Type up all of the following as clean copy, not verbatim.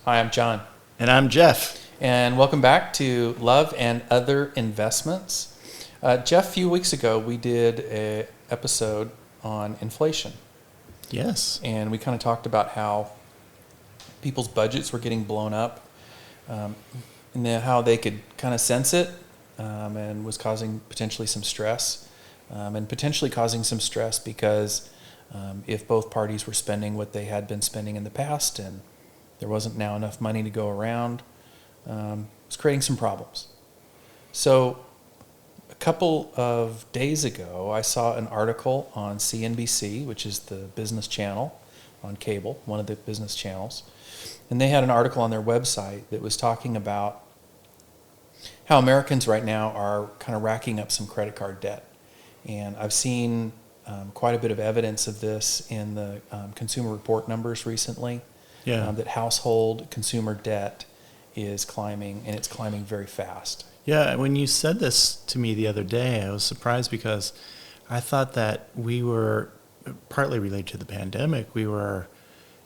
Hi, I'm John. And I'm Jeff. And welcome back to Love and Other Investments. Jeff, a few weeks ago, we did an episode on inflation. Yes. And we kind of talked about how people's budgets were getting blown up and then how they could kind of sense it and was causing potentially some stress and potentially causing some stress because if both parties were spending what they had been spending in the past and there wasn't now enough money to go around, it was creating some problems. So a couple of days ago, I saw an article on CNBC, which is the business channel on cable, one of the business channels. And they had an article on their website that was talking about how Americans right now are kind of racking up some credit card debt. And I've seen quite a bit of evidence of this in the Consumer Report numbers recently. Yeah. That household consumer debt is climbing, and it's climbing very fast. Yeah, when you said this to me the other day, I was surprised because I thought that we were, partly related to the pandemic, we were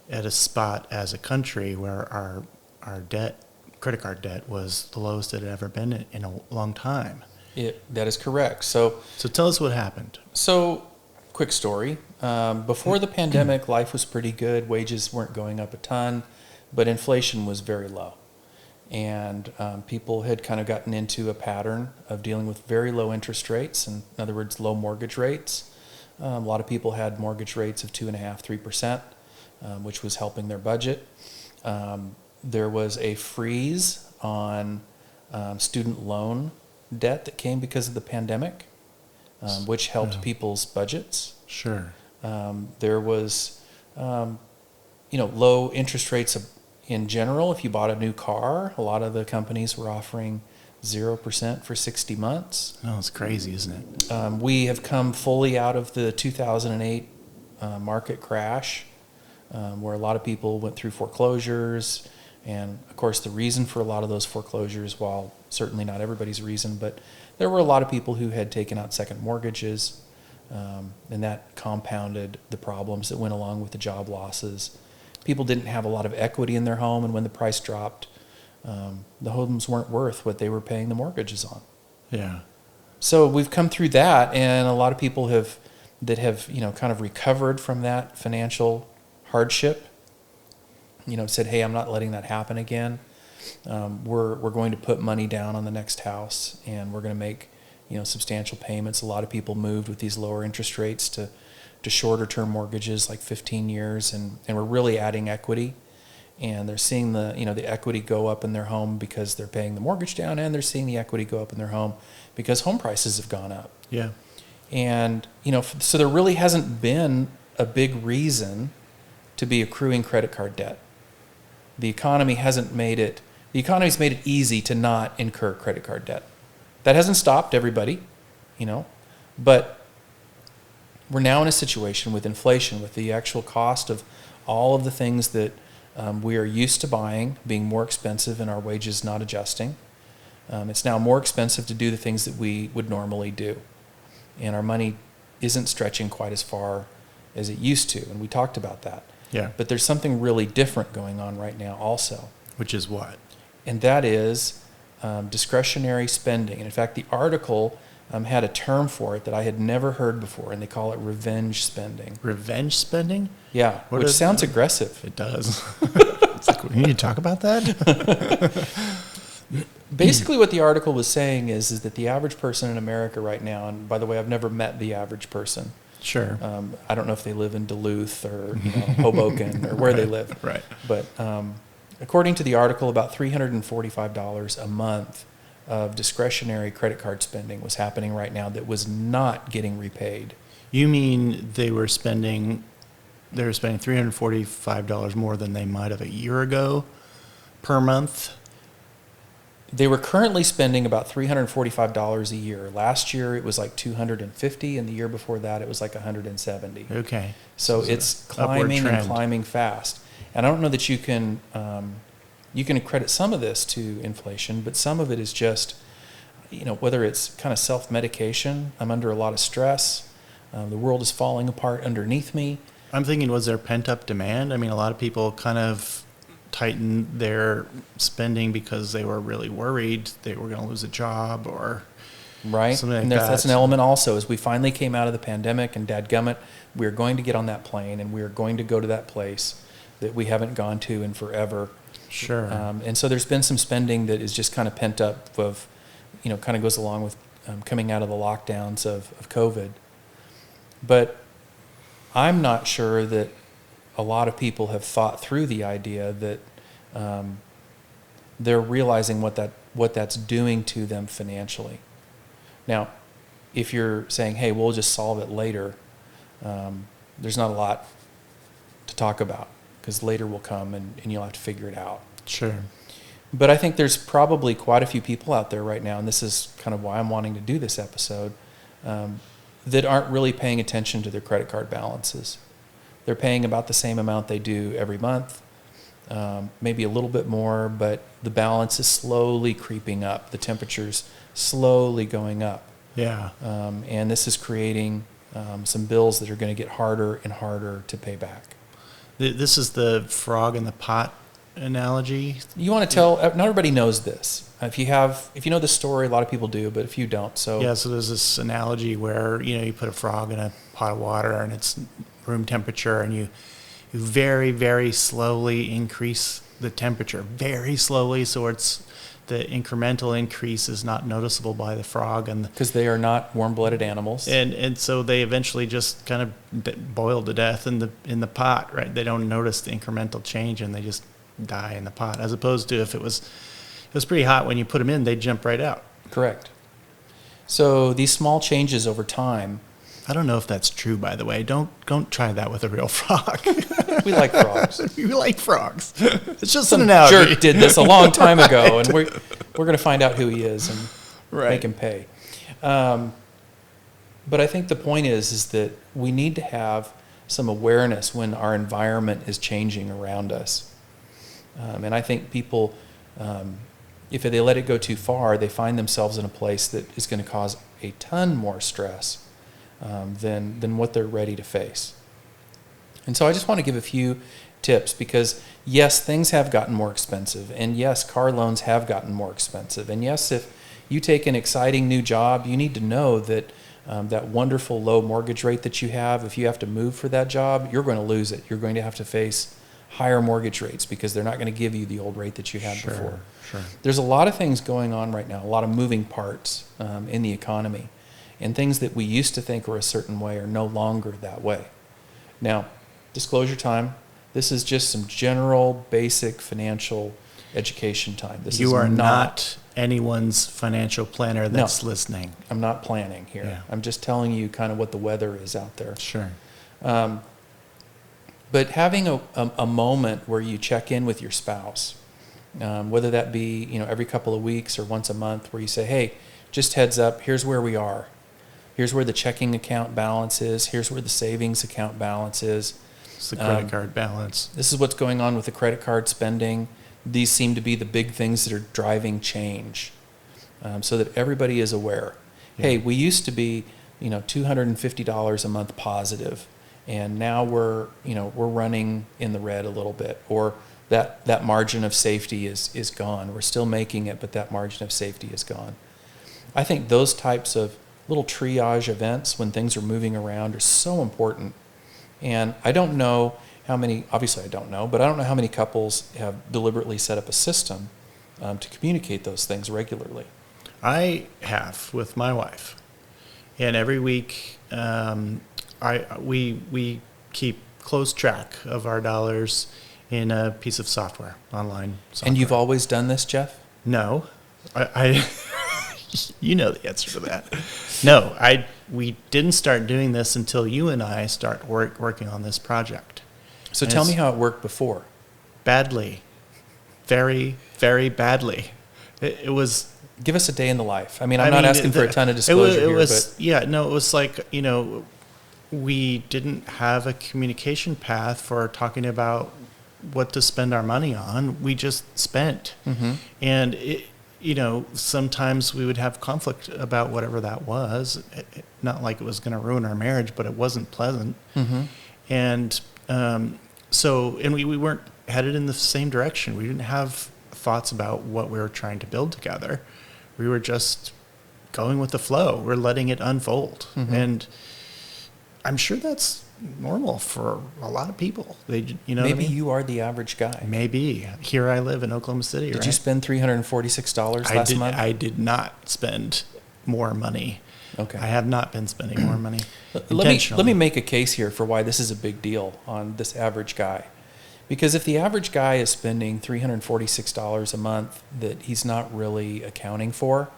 at a spot as a country where our debt, credit card debt, was the lowest it had ever been in a long time. That is correct. So tell us what happened. So, quick story. Before the pandemic, life was pretty good. Wages weren't going up a ton, but inflation was very low. And people had kind of gotten into a pattern of dealing with very low interest rates, in other words, low mortgage rates. A lot of people had mortgage rates of 2.5%, 3%, which was helping their budget. There was a freeze on student loan debt that came because of the pandemic, which helped people's budgets. Sure. There was, low interest rates in general. If you bought a new car, a lot of the companies were offering 0% for 60 months. Oh, it's crazy, isn't it? We have come fully out of the 2008 market crash, where a lot of people went through foreclosures. And, of course, the reason for a lot of those foreclosures, while certainly not everybody's reason, but there were a lot of people who had taken out second mortgages, and that compounded the problems that went along with the job losses. People didn't have a lot of equity in their home, and when the price dropped, the homes weren't worth what they were paying the mortgages on. Yeah. So we've come through that, and a lot of people have kind of recovered from that financial hardship. Said, hey, I'm not letting that happen again. We're going to put money down on the next house, and we're going to make substantial payments. A lot of people moved with these lower interest rates to shorter term mortgages like 15 years, and we're really adding equity. And they're seeing the equity go up in their home because they're paying the mortgage down, and they're seeing the equity go up in their home because home prices have gone up. Yeah. And so there really hasn't been a big reason to be accruing credit card debt. The economy's made it easy to not incur credit card debt. That hasn't stopped everybody, but we're now in a situation with inflation, with the actual cost of all of the things that we are used to buying being more expensive and our wages not adjusting. It's now more expensive to do the things that we would normally do. And our money isn't stretching quite as far as it used to, and we talked about that. Yeah. But there's something really different going on right now also. Which is what? And that is discretionary spending. And in fact, the article had a term for it that I had never heard before, and they call it revenge spending. Revenge spending? Yeah, which sounds aggressive. It does. It's like, we need to talk about that? Basically what the article was saying is that the average person in America right now, and by the way, I've never met the average person. Sure. I don't know if they live in Duluth or Hoboken or where they live. Right. But according to the article, about $345 a month of discretionary credit card spending was happening right now that was not getting repaid. You mean they were spending $345 more than they might have a year ago per month? They were currently spending about $345 a year. Last year it was like $250, and the year before that it was like $170. Okay. So it's climbing and climbing fast. And I don't know that you can credit some of this to inflation, but some of it is just, whether it's kind of self-medication. I'm under a lot of stress. The world is falling apart underneath me. I'm thinking, was there pent-up demand? I mean, a lot of people kind of tighten their spending because they were really worried they were going to lose a job or right? something like And that. that's an element also. As we finally came out of the pandemic, and dadgummit, we're going to get on that plane and we're going to go to that place that we haven't gone to in forever. Sure. And so there's been some spending that is just kind of pent up of, kind of goes along with coming out of the lockdowns of COVID. But I'm not sure that a lot of people have thought through the idea that they're realizing what that's doing to them financially. Now, if you're saying, hey, we'll just solve it later, there's not a lot to talk about because later will come and you'll have to figure it out. Sure. But I think there's probably quite a few people out there right now, and this is kind of why I'm wanting to do this episode, that aren't really paying attention to their credit card balances. They're paying about the same amount they do every month, maybe a little bit more, but the balance is slowly creeping up. The temperature's slowly going up. Yeah. And this is creating some bills that are going to get harder and harder to pay back. This is the frog in the pot analogy. You want to tell, not everybody knows this. If you know the story, a lot of people do, but if you don't, so. Yeah, so there's this analogy where, you put a frog in a pot of water and it's room temperature and you very, very slowly increase the temperature, very slowly, so the incremental increase is not noticeable by the frog, and because they are not warm-blooded animals, and so they eventually just kind of boil to death in the pot, right? They don't notice the incremental change and they just die in the pot, as opposed to if it was pretty hot when you put them in, they'd jump right out. Correct. So these small changes over time. I don't know if that's true, by the way. Don't try that with a real frog. We like frogs. We like frogs. It's just an analogy. Jerk did this a long time ago, and we're going to find out who he is and make him pay. But I think the point is that we need to have some awareness when our environment is changing around us. And I think people, if they let it go too far, they find themselves in a place that is going to cause a ton more stress than what they're ready to face. And so I just want to give a few tips because, yes, things have gotten more expensive. And yes, car loans have gotten more expensive. And yes, if you take an exciting new job, you need to know that that wonderful low mortgage rate that you have, if you have to move for that job, you're going to lose it. You're going to have to face higher mortgage rates because they're not going to give you the old rate that you had before. Sure. There's a lot of things going on right now, a lot of moving parts in the economy. And things that we used to think were a certain way are no longer that way. Now, disclosure time, this is just some general, basic financial education time. You are not anyone's financial planner that's listening. I'm not planning here. Yeah. I'm just telling you kind of what the weather is out there. Sure. But having a moment where you check in with your spouse, whether that be every couple of weeks or once a month, where you say, hey, just heads up, here's where we are. Here's where the checking account balance is. Here's where the savings account balance is. It's the credit card balance. This is what's going on with the credit card spending. These seem to be the big things that are driving change, so that everybody is aware. Yeah. Hey, we used to be, $250 a month positive, and now we're running in the red a little bit, or that margin of safety is gone. We're still making it, but that margin of safety is gone. I think those types of little triage events when things are moving around are so important. And I don't know how many, obviously I don't know, but I don't know how many couples have deliberately set up a system to communicate those things regularly. I have with my wife. And every week we keep close track of our dollars in a piece of software, online software. And you've always done this, Jeff? No. I you know the answer to that. No, we didn't start doing this until you and I start working on this project. So tell me how it worked before. Badly. Very, very badly. It was... Give us a day in the life. I'm not asking for a ton of disclosure here, but... Yeah, no, it was like, we didn't have a communication path for talking about what to spend our money on. We just spent. Mm-hmm. And sometimes we would have conflict about whatever that was. Not like it was going to ruin our marriage, but it wasn't pleasant. Mm-hmm. And we weren't headed in the same direction. We didn't have thoughts about what we were trying to build together. We were just going with the flow. We're letting it unfold. Mm-hmm. And I'm sure that's normal for a lot of people. You know what I Maybe mean? you are the average guy. Maybe. Here I live in Oklahoma City, Did you spend $346 last month? I did not spend more money. Okay. I have not been spending more money Let me make a case here for why this is a big deal on this average guy. Because if the average guy is spending $346 a month that he's not really accounting for,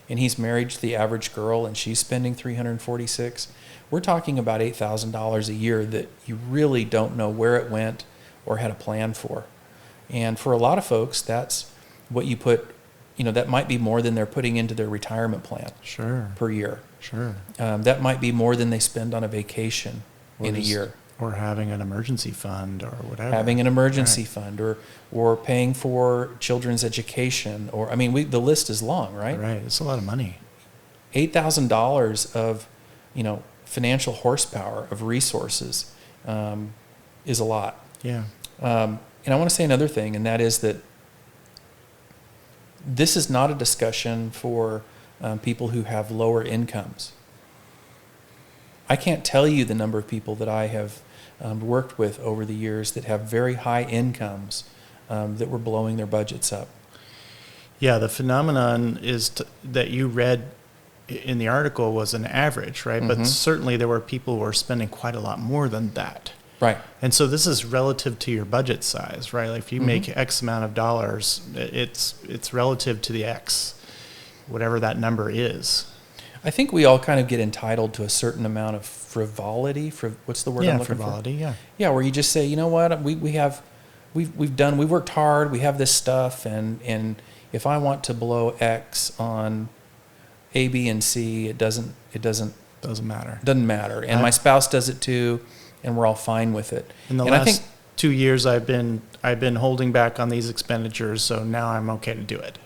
and he's married to the average girl and she's spending $346, we're talking about $8,000 a year that you really don't know where it went or had a plan for. And for a lot of folks, that's what you put, that might be more than they're putting into their retirement plan per year. Sure. That might be more than they spend on a vacation in a year. Or having an emergency fund or whatever. Having an emergency fund or paying for children's education the list is long, right? Right. It's a lot of money. $8,000 of, financial horsepower of resources is a lot. Yeah. And I want to say another thing, and that is that this is not a discussion for people who have lower incomes. I can't tell you the number of people that I have worked with over the years that have very high incomes that were blowing their budgets up. Yeah, the phenomenon is that you read in the article was an average, right? Mm-hmm. But certainly there were people who were spending quite a lot more than that. Right. And so this is relative to your budget size, right? Like if you make X amount of dollars, it's relative to the X, whatever that number is. I think we all kind of get entitled to a certain amount of frivolity. What's the word I'm looking frivolity, for? yeah. Yeah, where you just say, you know what, we've worked hard, we have this stuff, and if I want to blow X on A, B, and C, it doesn't matter. Doesn't matter, and my spouse does it too, and we're all fine with it. In the last 2 years, I've been holding back on these expenditures, so now I'm okay to do it.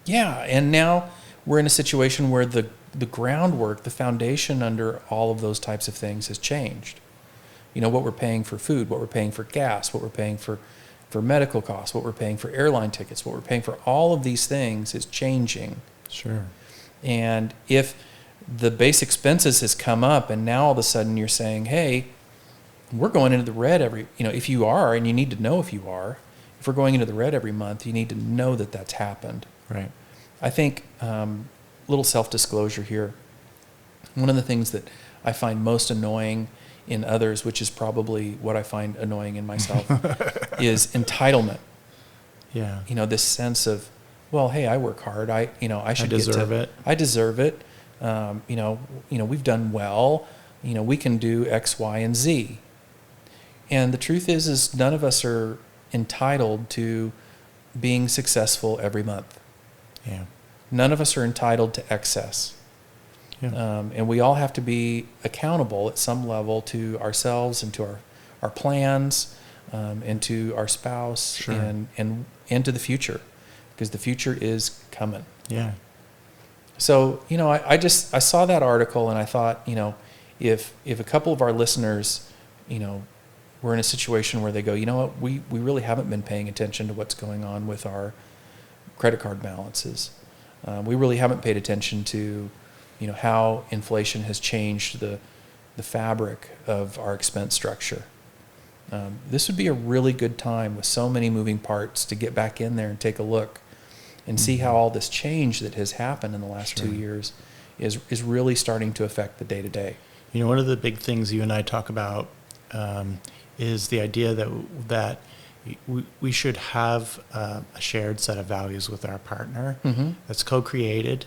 Yeah, and now we're in a situation where the groundwork, the foundation under all of those types of things has changed. What we're paying for food, what we're paying for gas, what we're paying for medical costs, what we're paying for airline tickets, what we're paying for all of these things is changing. Sure. And if the base expenses has come up and now all of a sudden you're saying, hey, we're going into the red if you are, and you need to know if you are, if we're going into the red every month, you need to know that that's happened. Right. I think, little self-disclosure here, one of the things that I find most annoying in others, which is probably what I find annoying in myself, is entitlement. Yeah. This sense of, well, hey, I work hard. I deserve it. I deserve it. We've done well. We can do X, Y, and Z. And the truth is none of us are entitled to being successful every month. Yeah. None of us are entitled to excess. Yeah. And we all have to be accountable at some level to ourselves and to our plans and to our spouse. Sure. and to the future, because the future is coming. Yeah. So, I saw that article and I thought, if a couple of our listeners, were in a situation where they go, you know what, we really haven't been paying attention to what's going on with our credit card balances. We really haven't paid attention to, how inflation has changed the fabric of our expense structure. This would be a really good time with so many moving parts to get back in there and take a look and see how all this change that has happened in the last 2 years is really starting to affect the day-to-day. One of the big things you and I talk about is the idea that we should have a shared set of values with our partner that's co-created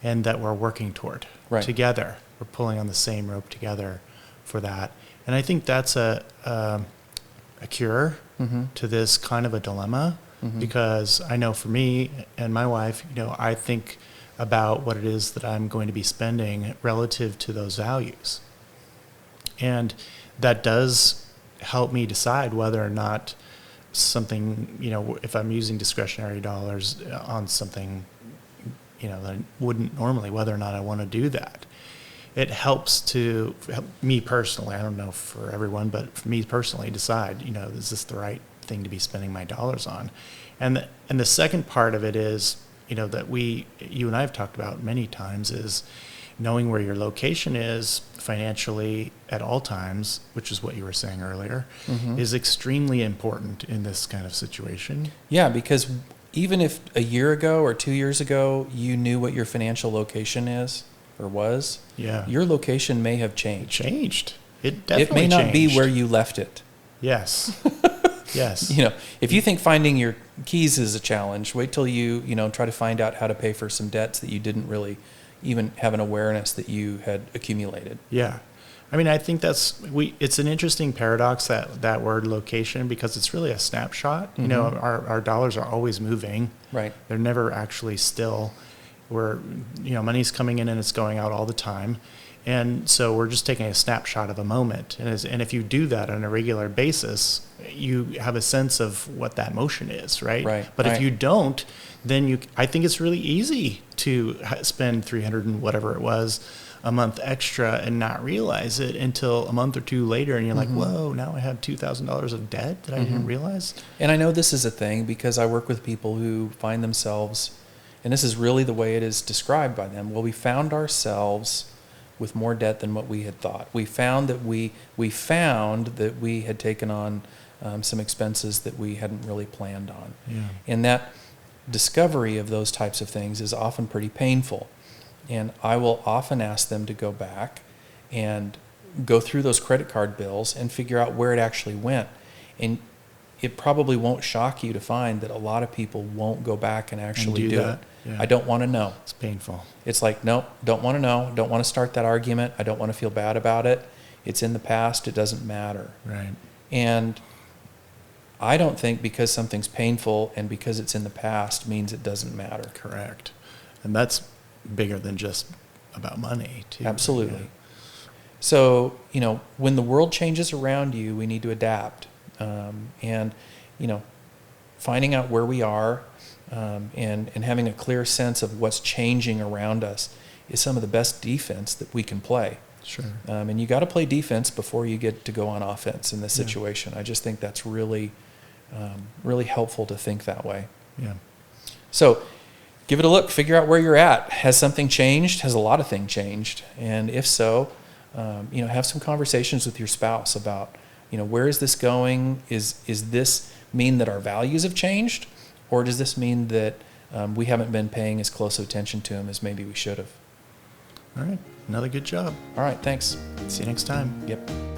and that we're working toward together. We're pulling on the same rope together for that. And I think that's a cure to this kind of a dilemma, because I know for me and my wife, I think about what it is that I'm going to be spending relative to those values. And that does help me decide whether or not something, if I'm using discretionary dollars on something, that I wouldn't normally, whether or not I want to do that. It helps me personally, I don't know for everyone, but for me personally, decide, is this the right thing to be spending my dollars on. And the second part of it is, that you and I have talked about many times, is knowing where your location is financially at all times, which is what you were saying earlier, is extremely important in this kind of situation. Yeah, because even if a year ago or 2 years ago you knew what your financial location is or was, your location may have changed. It definitely It may not changed. be where you left it. Yes. Yes. If you think finding your keys is a challenge, wait till you try to find out how to pay for some debts that you didn't really even have an awareness that you had accumulated. Yeah. I mean, I think it's an interesting paradox, that word location, because it's really a snapshot. Our dollars are always moving. Right. They're never actually still. Money's coming in and it's going out all the time. And so we're just taking a snapshot of a moment. And if you do that on a regular basis, you have a sense of what that motion is, right? Right. But if you don't, then I think it's really easy to spend $300 and whatever it was a month extra and not realize it until a month or two later. And you're like, whoa, now I have $2,000 of debt that I didn't realize. And I know this is a thing because I work with people who find themselves, and this is really the way it is described by them. Well, we found ourselves with more debt than what we had thought. We found that we had taken on some expenses that we hadn't really planned on. Yeah. And that discovery of those types of things is often pretty painful. And I will often ask them to go back and go through those credit card bills and figure out where it actually went. And it probably won't shock you to find that a lot of people won't go back and actually do it. Yeah. I don't want to know. It's painful. It's like, nope, don't want to know. Don't want to start that argument. I don't want to feel bad about it. It's in the past. It doesn't matter. Right. And I don't think because something's painful and because it's in the past means it doesn't matter. Correct. And that's bigger than just about money, too. Absolutely. Yeah. So, when the world changes around you, we need to adapt. And finding out where we are and having a clear sense of what's changing around us is some of the best defense that we can play. Sure. And you got to play defense before you get to go on offense in this situation. I just think that's really, really helpful to think that way. Yeah. So give it a look, figure out where you're at. Has something changed? Has a lot of things changed? And if so, have some conversations with your spouse about, where is this going? Is this mean that our values have changed? Or does this mean that we haven't been paying as close attention to them as maybe we should have? All right. Another good job. All right, thanks. See you next time. Yep.